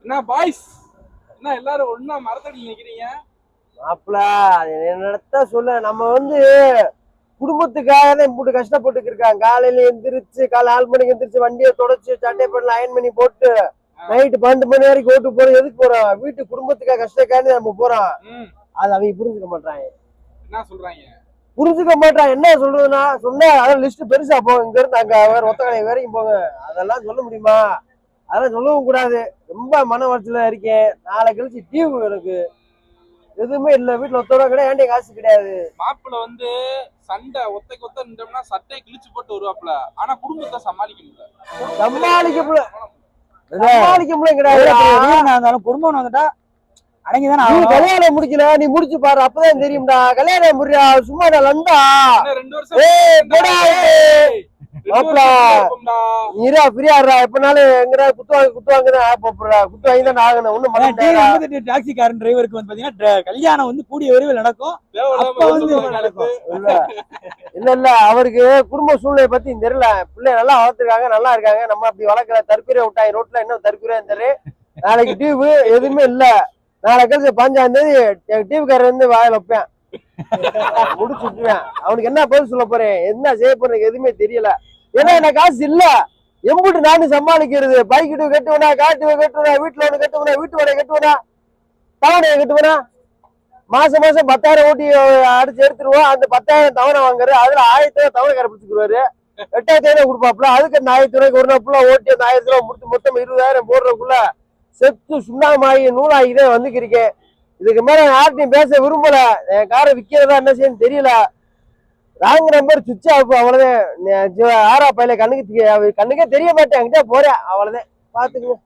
என்ன பாய்ஸ், என்ன எல்லாரும் ஒண்ணா மரத்தடியில் நிக்கிறீங்க? மாப்பிள என்னத்த சொல்ல, நம்ம குடும்பத்துக்காக தான் இப்படி கஷ்டப்பட்டு இருக்காங்க. காலையில எந்திரிச்சு காலை 4 மணிக்கு எந்திரிச்சு வண்டியை தொடச்சு சட்டை பண்ணல அயன் பண்ணி போட்டு நைட்டு 12 மணி வரைக்கும் ஓட்டு போறோம். எதுக்கு போறோம்? வீட்டு குடும்பத்துக்காக கஷ்டக்காண்டி நம்ம போறோம். அது அவங்க புரிஞ்சுக்க மாட்டாங்க. என்ன சொல்றாங்க? புரிஞ்சுக்க மாட்டான். என்ன சொல்றதுன்னா சொன்னா அதான் லிஸ்ட் பெருசா போகும். இங்க இருந்து அங்க வேற ஒத்தக்கடை வரைக்கும் போங்க. அதெல்லாம் சொல்ல முடியுமா? அதெல்லாம் சொல்லவும் கூடாது. ரொம்ப மன வருத்தத்துல இருக்கேன். நாளை கழிச்சு டிவி எனக்கு எதுவுமே இல்ல. வீட்டுல ஒத்தோட கிடையாது, ஏன்டே காசு கிடையாது. மாப்பிள்ள சண்டை ஒத்தைக்கு ஒத்த நின்றோம்னா சட்டையை கிழிச்சு போட்டு வருவாப்புல. ஆனா குடும்பத்தை சமாளிக்க முடியல. சமாளிக்க முடியல கிடையாது. குடும்பம் வந்துட்டா அடங்கிதானே. கல்யாணம் முடிக்கல, நீ முடிச்சு பாரு, அப்பதான் தெரியும்டா. கல்யாணம் முடியா சும்மா லந்தா 2 வருஷம் எப்பனாலும் எங்கடா குத்து வாங்கிதான் ஆகணும். ஒண்ணு டாக்ஸிகாரன் டிரைவருக்கு பாத்தீங்கன்னா கல்யாணம் கூடிய விரைவில் நடக்கும். இல்ல அவருக்கு குடும்ப சூழ்நிலை பத்தி தெரியல. பிள்ளை நல்லா வளர்த்துருக்காங்க, நல்லா இருக்காங்க. நம்ம அப்படி வளர்க்கல. தற்கொலை விட்டாங்க ரோட்ல. என்ன தற்கொலை தெரியும். நாளைக்கு டிவி எதுவுமே இல்ல. நாளை கழிச்சு 5ஆம் தேதி டிவிக்காரர் வாயில வைப்பேன், முடிச்சு விட்டுருவேன். அவனுக்கு என்ன பதில் சொல்ல போறேன், என்ன செய்ய போறேன் எதுவுமே தெரியல. ஏன்னா எனக்கு காசு இல்ல. எம்பிட்டு நானும் சமாளிக்கிறது. பைக்கிட்டு கட்டுவேனா, காட்டு கட்டுவேனா, வீட்டுல ஒண்ணு கட்டுவேனா, வீட்டு வடைய கட்டுவேனா, தவணையை கட்டுவேனா. மாசம் 10,000 ஓட்டி அடிச்சு எடுத்துருவோம். அந்த 10,000 தவணை வாங்குறது. அதுல 1000 தவணை கரை பிடிச்சுக்குருவாரு. 8,000 கொடுப்பாப்புல. அதுக்கு அந்த 1000 ரூபாய்க்கு ஒரு நாள் ஃபுல்லா ஓட்டி அந்த 1000 ரூபாய் முடிச்சு மொத்தம் 20,000 போடுறதுக்குள்ள செத்து சுண்ணாமாயி நூலாகிதான் வந்துக்கிருக்கேன். இதுக்கு மேல யார்ட்டையும் பேச விரும்பல. என் காரை விக்கிறதா என்ன செய்யன்னு தெரியல. ராங் நம்பர் சுவிட்ச் ஆஃப். அவ்வளவுதான். ஆறா பையில கண்ணுக்கே தெரிய மாட்டேன். அங்கிட்ட போறேன். அவ்வளவுதான். பாத்துக்கங்க.